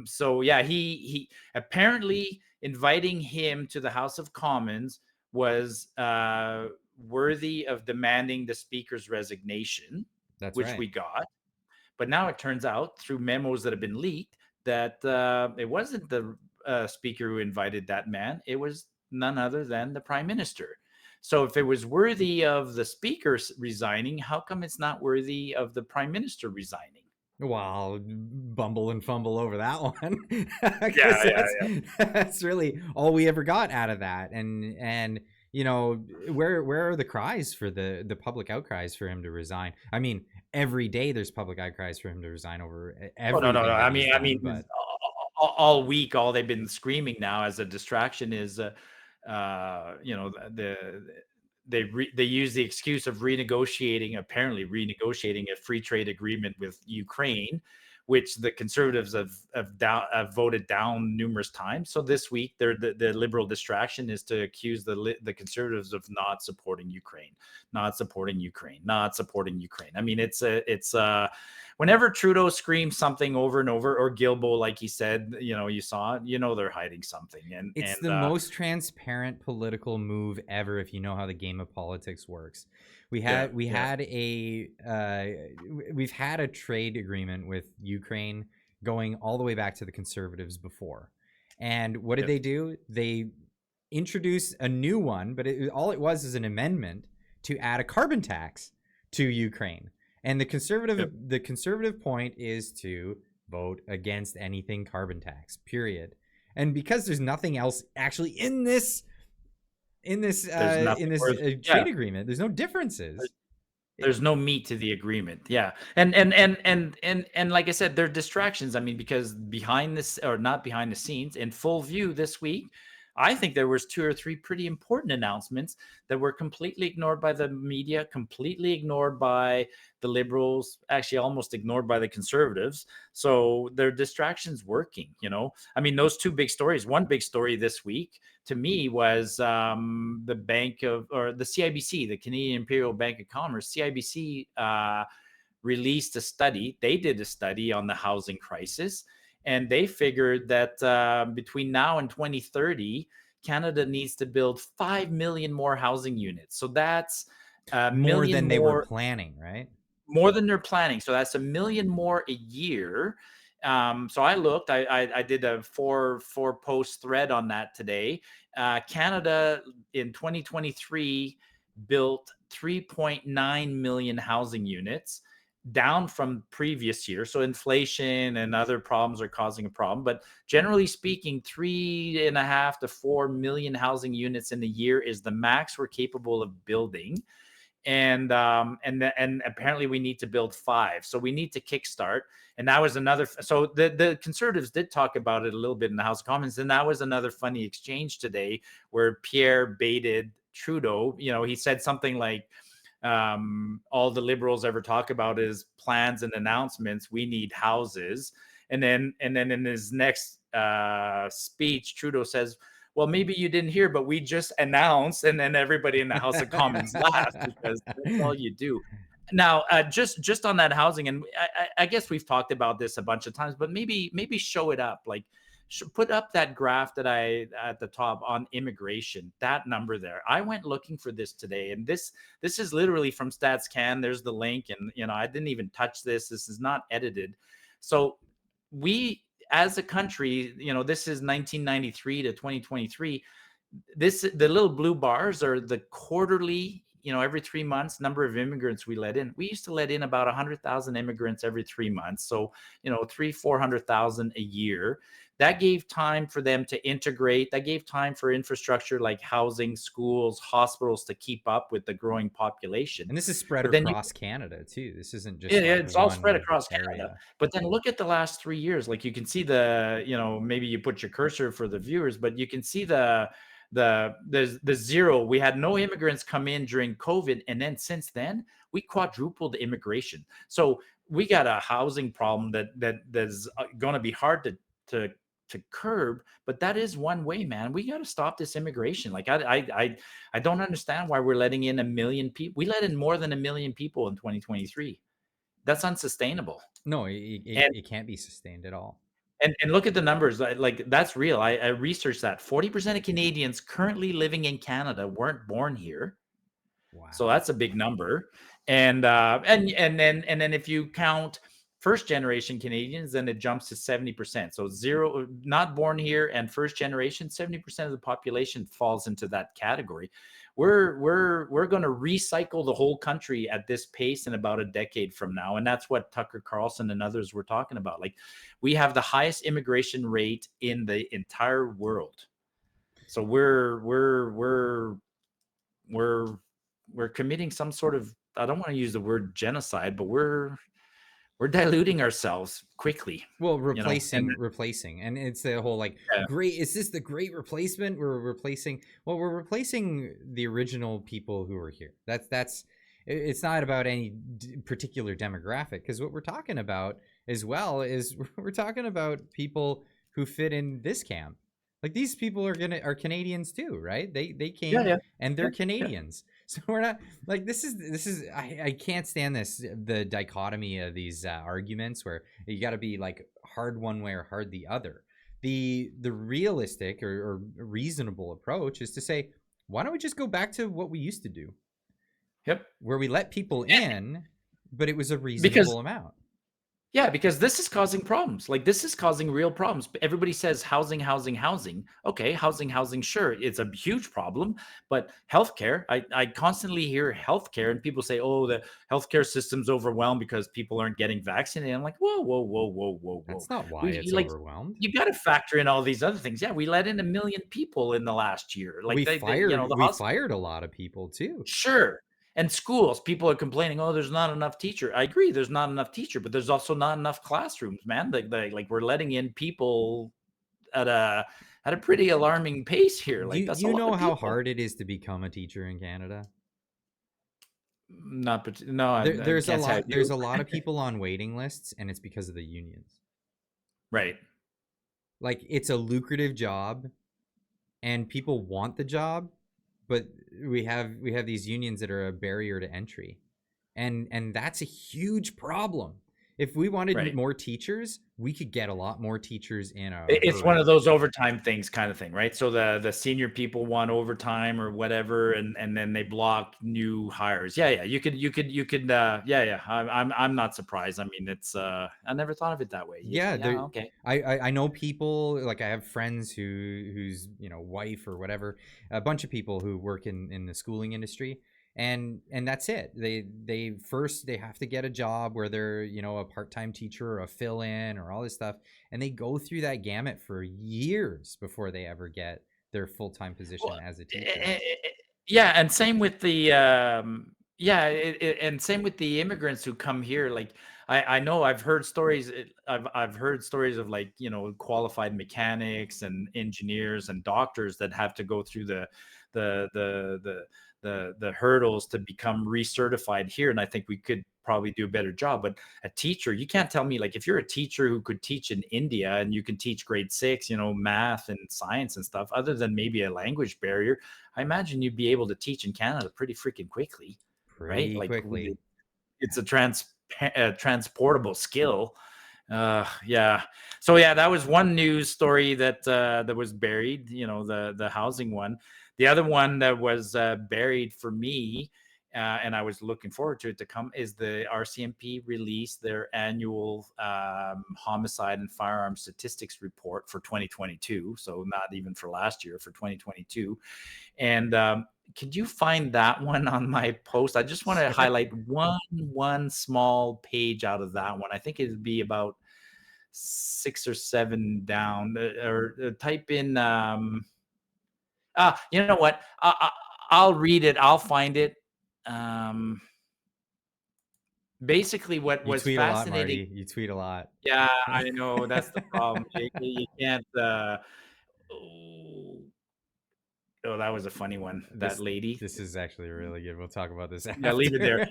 So yeah, he apparently inviting him to the House of Commons was worthy of demanding the speaker's resignation, That's which right. we got. But now it turns out through memos that have been leaked that it wasn't the speaker who invited that man. It was none other than the prime minister. So if it was worthy of the speaker resigning, how come it's not worthy of the prime minister resigning? Well, bumble and fumble over that one, Yeah, because that's really all we ever got out of that. And where are the cries for the public outcries for him to resign? I mean, every day there's public outcries for him to resign over Oh no, no, no. everything that he's done. But All week, all they've been screaming now as a distraction is, they use the excuse of apparently renegotiating a free trade agreement with Ukraine, which the conservatives have voted down numerous times. So this week, the liberal distraction is to accuse the conservatives of not supporting Ukraine, not supporting Ukraine, not supporting Ukraine. I mean, it's whenever Trudeau screams something over and over, or Guilbeault, like he said, you saw it, they're hiding something. It's the most transparent political move ever, if you know how the game of politics works. We've had a trade agreement with Ukraine going all the way back to the conservatives before. And what did they do? They introduced a new one, but all it was is an amendment to add a carbon tax to Ukraine. And the conservative point is to vote against anything carbon tax, period. And because there's nothing else actually in this trade agreement, there's no differences. There's no meat to the agreement. Yeah. And like I said, they're distractions. I mean, because behind this, or not behind the scenes, in full view this week, I think there was 2 or 3 pretty important announcements that were completely ignored by the media, completely ignored by the liberals, actually almost ignored by the conservatives. So their distractions working, I mean, those 2 big stories. One big story this week to me was the CIBC, the Canadian Imperial Bank of Commerce. CIBC released a study. They did a study on the housing crisis. And they figured that between now and 2030, Canada needs to build 5 million more housing units. So that's more than they were planning, right? More than they're planning. So that's 1 million more a year. So I looked. I did a four post thread on that today. Canada in 2023 built 3.9 million housing units, down from previous year. So inflation and other problems are causing a problem. But generally speaking, 3.5 to 4 million housing units in a year is the max we're capable of building. And apparently we need to build 5. So we need to kickstart. And that was another. So the conservatives did talk about it a little bit in the House of Commons. And that was another funny exchange today where Pierre baited Trudeau. He said something like, all the liberals ever talk about is plans and announcements. We need houses. And then in his next speech, Trudeau says, well, maybe you didn't hear, but we just announced. And then everybody in the House of Commons laughed, because that's all you do. Now, just on that housing, and I guess we've talked about this a bunch of times, but maybe show it up. Like, put up that graph that at the top on immigration, that number there. I went looking for this today, and this is literally from StatsCan. There's the link, and I didn't even touch this. This is not edited. So we, as a country, this is 1993 to 2023. The little blue bars are the quarterly, every 3 months number of immigrants we let in. We used to let in about 100,000 immigrants every 3 months. So, 400,000 a year. That gave time for them to integrate. That gave time for infrastructure like housing, schools, hospitals to keep up with the growing population. And this is spread across Canada too. This isn't just it's all spread across area. Canada. But then look at the last 3 years. Like, you can see maybe you put your cursor for the viewers, but you can see the zero. We had no immigrants come in during COVID, and then since then we quadrupled immigration. So we got a housing problem that's going to be hard to to curb, but that is one way, man. We got to stop this immigration. Like I don't understand why we're letting in 1 million people. We let in more than 1 million people in 2023. That's unsustainable. No, And it can't be sustained at all. and look at the numbers. Like that's real. I researched that 40% of Canadians currently living in Canada weren't born here. Wow. So that's a big number. And then if you count first generation Canadians, then it jumps to 70%. So zero not born here and first generation, 70% of the population falls into that category. We're going to recycle the whole country at this pace in about a decade from now, and that's what Tucker Carlson and others were talking about. Like, we have the highest immigration rate in the entire world. So we're committing some sort of, I don't want to use the word genocide, but we're diluting ourselves quickly. Well, And replacing, and it's the whole like great. Is this the great replacement? We're replacing. Well, we're replacing the original people who were here. That's. It's not about any particular demographic, because what we're talking about as well is we're talking about people who fit in this camp. Like, these people are Canadians too, right? They came and they're Canadians. So we're not like, this is I can't stand the dichotomy of these arguments where you got to be like hard one way or hard the other. The realistic or reasonable approach is to say, why don't we just go back to what we used to do? Yep. Where we let people in, but it was a reasonable amount. Yeah, because this is causing problems. Like, this is causing real problems. Everybody says housing. Okay, housing, sure. It's a huge problem. But healthcare, I constantly hear healthcare, and people say, oh, the healthcare system's overwhelmed because people aren't getting vaccinated. I'm like, whoa. That's not why it's overwhelmed. You got to factor in all these other things. Yeah, we let in 1 million people in the last year. Like, we fired a lot of people too. Sure. And schools, people are complaining, oh, there's not enough teacher. I agree, there's not enough teacher, but there's also not enough classrooms, man. Like we're letting in people at a pretty alarming pace here. Like, do you know how hard it is to become a teacher in Canada? There's a lot of people on waiting lists, and it's because of the unions. Right. Like, it's a lucrative job, and people want the job. But we have these unions that are a barrier to entry, and that's a huge problem. If we wanted more teachers, we could get a lot more teachers in. It's one of those overtime things, kind of thing, right? So the senior people want overtime or whatever, and then they block new hires. Yeah, you could. I'm not surprised. I mean, it's I never thought of it that way. Okay. I know people, like, I have friends whose wife or whatever, a bunch of people who work in the schooling industry. And that's it. They first have to get a job where they're a part-time teacher or a fill-in or all this stuff, and they go through that gamut for years before they ever get their full-time position as a teacher. Yeah, and same with the and same with the immigrants who come here. Like, I know I've heard stories. I've heard stories of, like, qualified mechanics and engineers and doctors that have to go through the hurdles to become recertified here. And I think we could probably do a better job. But a teacher, you can't tell me, like, if you're a teacher who could teach in India and you can teach grade 6, math and science and stuff, other than maybe a language barrier, I imagine you'd be able to teach in Canada pretty freaking quickly. Right? Like, quickly. It's a transportable skill. Yeah. So yeah, that was one news story that was buried, the housing one. The other one that was buried for me, and I was looking forward to it to come, is the RCMP released their annual homicide and firearm statistics report for 2022. So not even for last year, for 2022. And could you find that one on my post? I just want to highlight one small page out of that one. I think it'd be about 6 or 7 down, or type in you know what? I'll read it. I'll find it. Basically, what was fascinating. Marty. You tweet a lot. Yeah, I know. That's the problem. You can't. Oh, that was a funny one. That lady. This is actually really good. We'll talk about this Yeah, leave it there.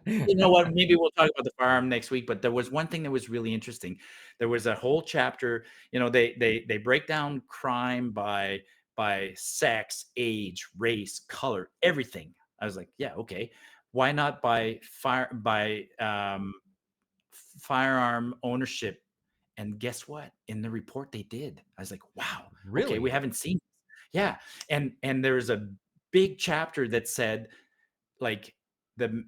You know what? Maybe we'll talk about the firearm next week. But there was one thing that was really interesting. There was a whole chapter. You know, they break down crime by sex, age, race, color, everything. I was like, yeah, okay. Why not by firearm ownership? And guess what? In the report they did. I was like, wow, okay, we Really? haven't seen. Yeah, and there's a big chapter that said like the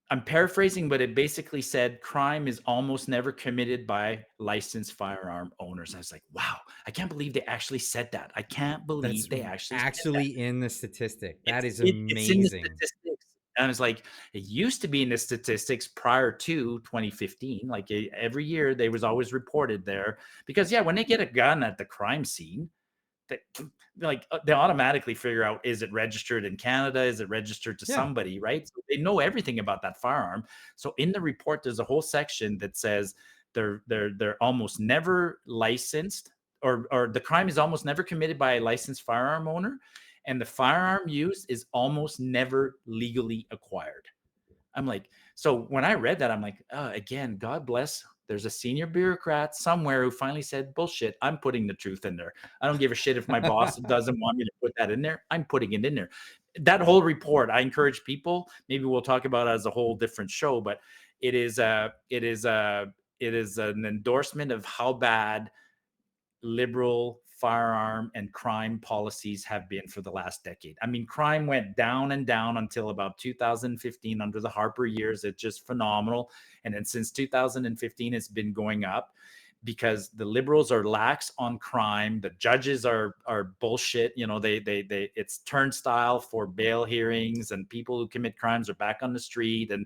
I'm paraphrasing, but it basically said crime is almost never committed by licensed firearm owners. I was like, wow, I can't believe they actually said that. I can't That's believe they actually said that. actually in the statistic. That is It's in the amazing. statistics. And I was like, it used to be in the statistics prior to 2015. Like every year, they was always reported there because yeah, when they get a gun at the crime scene, they they automatically figure out, is it registered in Canada? Is it registered to Yeah. somebody, right? So they know everything about that firearm. So in the report, there's a whole section that says they're almost never licensed, or the crime is almost never committed by a licensed firearm owner, and the firearm used is almost never legally acquired. I'm like, so when I read that, I'm like, again, God bless. There's a senior bureaucrat somewhere who finally said, bullshit, I'm putting the truth in there. I don't give a shit if my boss doesn't want me to put that in there. I'm putting it in there. That whole report, I encourage people, maybe we'll talk about it as a whole different show, but it is an endorsement of how bad liberal firearm and crime policies have been for the last decade. I mean, crime went down and down until about 2015 under the Harper years. It's just phenomenal. And then since 2015, it's been going up because the liberals are lax on crime. The judges are bullshit. You know, they it's turnstile for bail hearings, and people who commit crimes are back on the street, and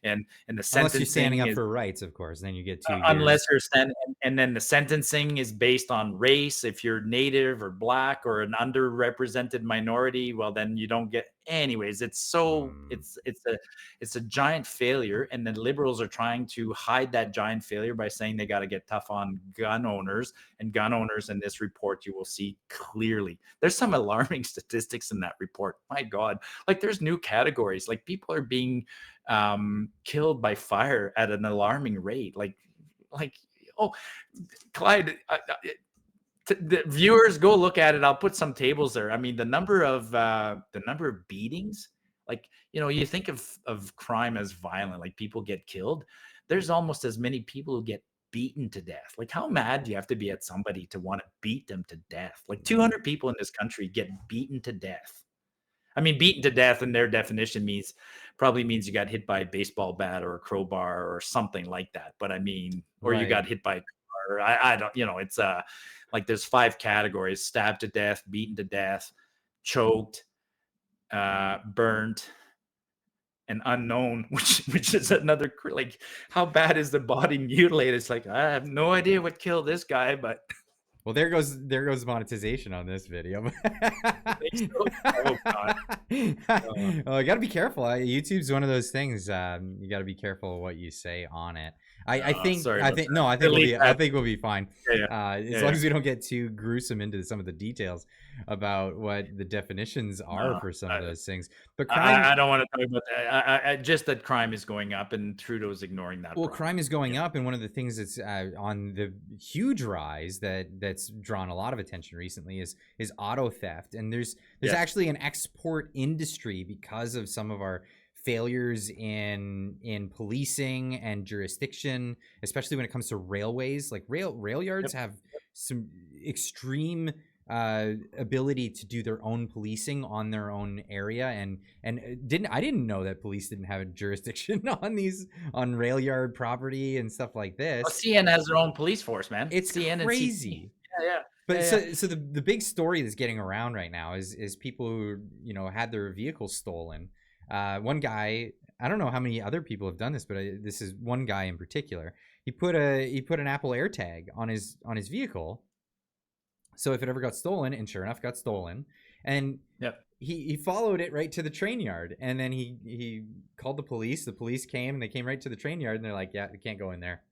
the sentencing Unless you're standing up is, for rights, of course, then you get 2 years. unless you're standing, and then the sentencing is based on race. If you're native or black or an underrepresented minority, well, then you don't get. Anyways, it's a giant failure, and the liberals are trying to hide that giant failure by saying they got to get tough on gun owners. And gun owners in this report, you will see clearly. There's some alarming statistics in that report. My God, like there's new categories. Like people are being killed by fire at an alarming rate. Like, oh, Clyde, the viewers, go look at it. I'll put some tables there. I mean, the number of beatings, like, you know, you think of crime as violent, like people get killed. There's almost as many people who get beaten to death. Like, how mad do you have to be at somebody to want to beat them to death? Like 200 people in this country get beaten to death. I mean, beaten to death in their definition probably means you got hit by a baseball bat or a crowbar or something like that. But I mean, or you got hit by a car. I don't, you know, it's like there's 5 categories: stabbed to death, beaten to death, choked, burnt, and unknown, which is another, like, how bad is the body mutilated? It's like, I have no idea what killed this guy, but Well, there goes monetization on this video. oh God. Well, you got to be careful. YouTube's one of those things. You got to be careful what you say on it. I think we'll be fine. As long as we don't get too gruesome into some of the details about what the definitions are for some of those things. But crime, I don't want to talk about that. Just that crime is going up, and Trudeau's ignoring that. Well, crime is going up, and one of the things that's on the huge rise that's drawn a lot of attention recently is auto theft, and there's actually an export industry because of some of our failures in policing and jurisdiction, especially when it comes to railways. Like rail yards have some extreme ability to do their own policing on their own area, and I didn't know that police didn't have a jurisdiction on rail yard property and stuff like this. Well, CN has their own police force, man. It's CN crazy. But so the big story that's getting around right now is people who, you know, had their vehicles stolen. One guy, I don't know how many other people have done this, but this is one guy in particular. He put an Apple AirTag on his vehicle, so if it ever got stolen, and sure enough got stolen, and he followed it right to the train yard, and then he called the police. The police came, and they came right to the train yard, and they're like, yeah, we can't go in there.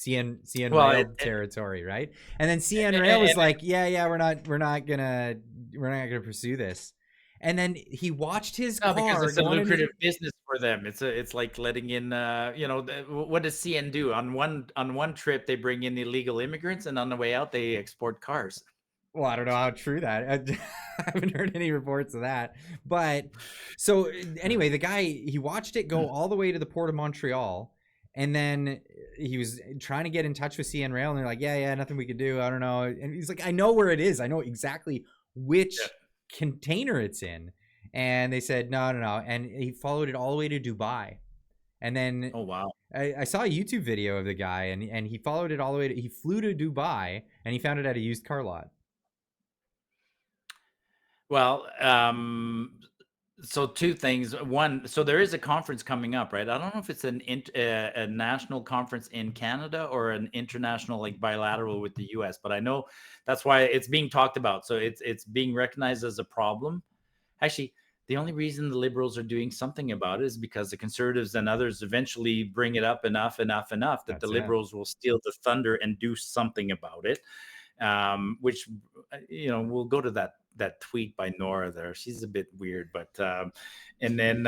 CN Well, Rail territory, right? And then CN Rail was like, yeah, we're not gonna pursue this. And then he watched his no, car because it's a go on lucrative business for them. It's like letting in, what does CN do? On one trip, they bring in illegal immigrants, and on the way out, they export cars. Well, I don't know how true that. I haven't heard any reports of that. But so anyway, the guy, he watched it go all the way to the port of Montreal, and then he was trying to get in touch with CN Rail, and they're like, yeah, nothing we could do. I don't know. And he's like, I know where it is. I know exactly which container it's in. And they said, no. And he followed it all the way to Dubai. And then Oh, wow. I saw a YouTube video of the guy, and he followed it all the way he flew to Dubai, and he found it at a used car lot. Well, so two things. One, so there is a conference coming up, right? I don't know if it's a national conference in Canada or an international, like bilateral with the US, but I know that's why it's being talked about. So it's being recognized as a problem. Actually, the only reason the Liberals are doing something about it is because the Conservatives and others eventually bring it up enough that That's the it. Liberals will steal the thunder and do something about it. Which, we'll go to that tweet by Nora there. She's a bit weird, but and then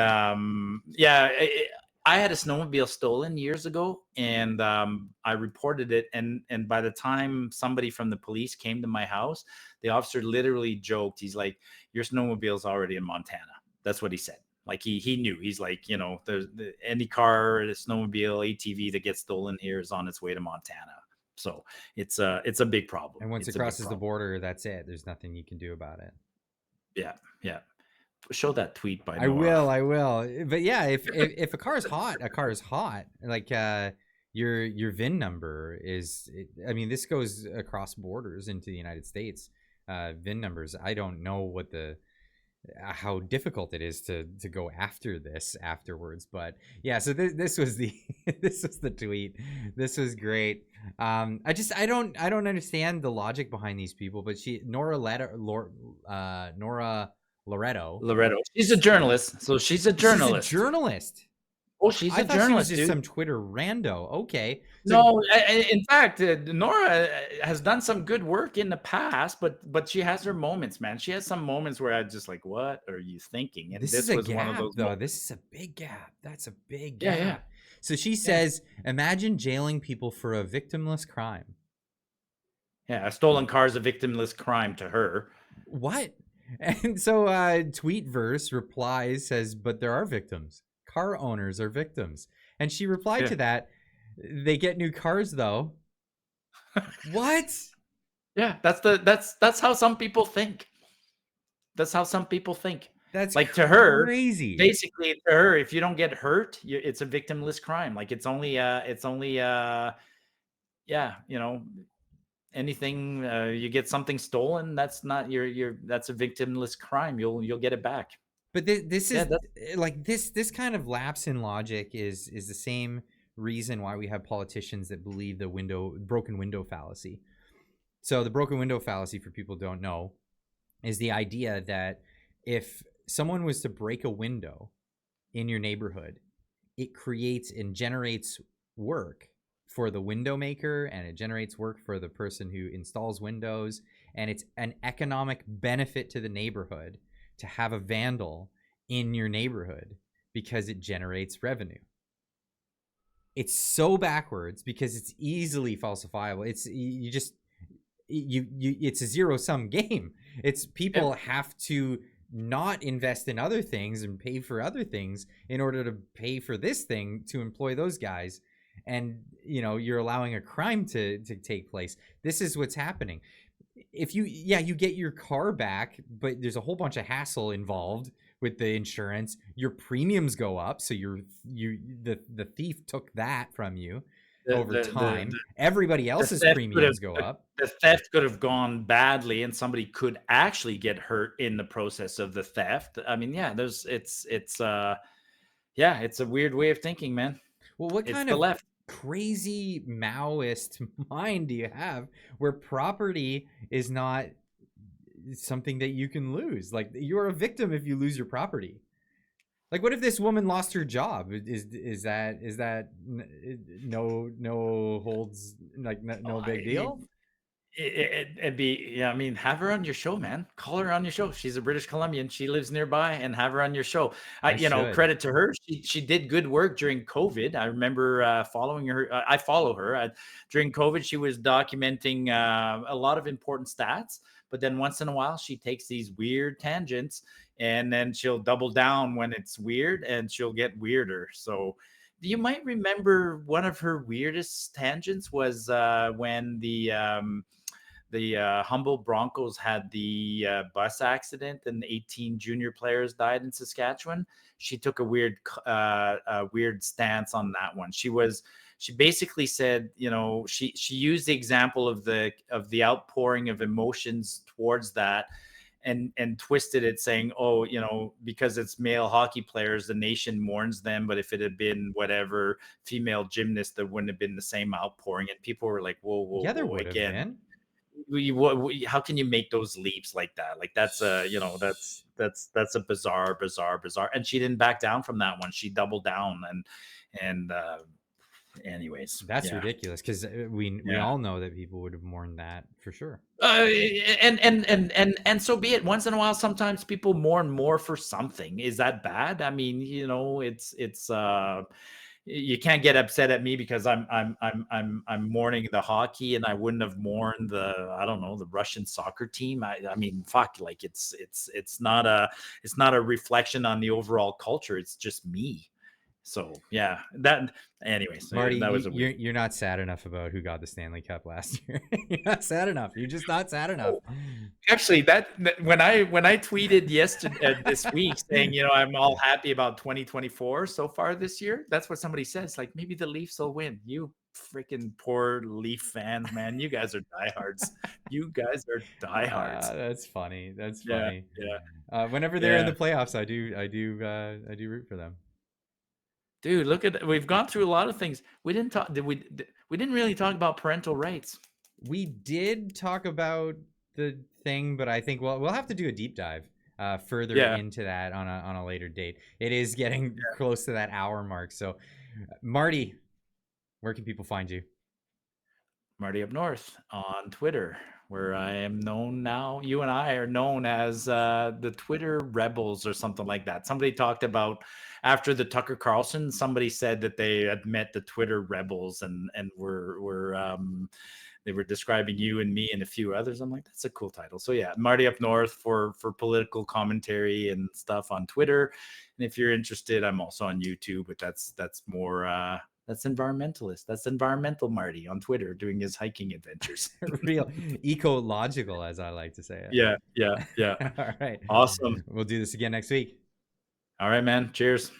I had a snowmobile stolen years ago, and I reported it, and by the time somebody from the police came to my house, the officer literally joked. He's like, your snowmobile's already in Montana. That's what he said. Like he knew. He's like, there's any car, a snowmobile, ATV that gets stolen here is on its way to Montana. So it's a big problem. And once It's it a big crosses the problem. border, that's it. There's nothing you can do about it. Yeah. Show that tweet by I Nora. will. But yeah, if a car is hot, a car is hot. Like your VIN number is. I mean, this goes across borders into the United States. VIN numbers. I don't know what how difficult it is to go after this afterwards, but yeah. So this was the this was the tweet. This was great. I don't understand the logic behind these people, but Nora Loretto. She's a journalist, so she's a journalist. She's a journalist. Oh, she's I a thought she was journalist, just dude. some Twitter rando. Okay. No, in fact, Nora has done some good work in the past, but she has her moments, man. She has some moments where I just like, what are you thinking? And this this is was a one of gap, those though. moments. This is a big gap. That's a big gap. Yeah. So she says, imagine jailing people for a victimless crime. Yeah, a stolen car is a victimless crime to her. What? And so Tweetverse replies, says, but there are victims. Car owners are victims. And she replied to that, they get new cars, though. What? Yeah, that's how some people think. That's how some people think. That's like to her, crazy. Basically, to her, if you don't get hurt, it's a victimless crime. Like it's only anything you get something stolen, that's not that's a victimless crime. You'll get it back. But this is like this kind of lapse in logic is the same reason why we have politicians that believe the broken window fallacy. So the broken window fallacy, for people who don't know, is the idea that if someone was to break a window in your neighborhood, it creates and generates work for the window maker, and it generates work for the person who installs windows, and it's an economic benefit to the neighborhood to have a vandal in your neighborhood because it generates revenue. It's so backwards because it's easily falsifiable. It's it's a zero-sum game. It's people have to not invest in other things and pay for other things in order to pay for this thing to employ those guys. And you're allowing a crime to take place. This is what's happening. If you get your car back, but there's a whole bunch of hassle involved with the insurance. Your premiums go up, so the thief took that from you over time. Everybody else's premiums go up. The theft could have gone badly, and somebody could actually get hurt in the process of the theft. I mean, it's a weird way of thinking, man. Well, what kind of crazy Maoist mind do you have where property is not something that you can lose? Like, you're a victim if you lose your property. Like, what if this woman lost her job? Is that no holds, like no big deal? It'd be, yeah, I mean, have her on your show, man. Call her on your show. She's a British Columbian. She lives nearby, and have her on your show. I You know, should. credit to her. She did good work during COVID. I remember following her. I follow her. During COVID, she was documenting a lot of important stats, but then once in a while, she takes these weird tangents, and then she'll double down when it's weird, and she'll get weirder. So you might remember one of her weirdest tangents was when the Humboldt Broncos had the bus accident and 18 junior players died in Saskatchewan. She took a weird stance on that one. She basically said, you know, she used the example of the outpouring of emotions towards that, and twisted it, saying, oh, you know, because it's male hockey players, the nation mourns them, but if it had been whatever female gymnast, there wouldn't have been the same outpouring. And people were like, whoa, Yeah, there would have again. been. How can you make those leaps like that? Like, that's a, you know, that's a bizarre. And she didn't back down from that one. She doubled down, and anyways, That's yeah. ridiculous, because we all know that people would have mourned that for sure. And so be it. Once in a while, sometimes people mourn more for something. Is that bad? I mean, you know, it's you can't get upset at me because I'm mourning the hockey, and I wouldn't have mourned the Russian soccer team. I mean, fuck, like it's not a reflection on the overall culture. It's just me. So yeah, anyways, Marty, that was a weird. you're not sad enough about who got the Stanley Cup last year. You're not sad enough. You're just not sad enough. Actually, that when I tweeted yesterday this week saying, you know, I'm all happy about 2024 so far this year, that's what somebody says. Like, maybe the Leafs will win. You freaking poor Leaf fans, man. You guys are diehards. You guys are diehards. That's funny. That's funny. Yeah. Whenever they're in the playoffs, I do root for them. Dude, look at, we've gone through a lot of things. We didn't really talk about parental rights. We did talk about the thing, but I think we'll have to do a deep dive further into that on a later date. It is getting close to that hour mark. So, Marty, where can people find you? Marty Up North on Twitter, where I am known now. You and I are known as the Twitter Rebels or something like that. Somebody talked about, after the Tucker Carlson, somebody said that they had met the Twitter Rebels, and they were describing you and me and a few others. I'm like, that's a cool title. So yeah, Marty Up North for political commentary and stuff on Twitter. And if you're interested, I'm also on YouTube, but that's more that's environmentalist. That's environmental Marty on Twitter doing his hiking adventures. Real ecological, as I like to say it. Yeah. All right. Awesome. We'll do this again next week. All right, man. Cheers.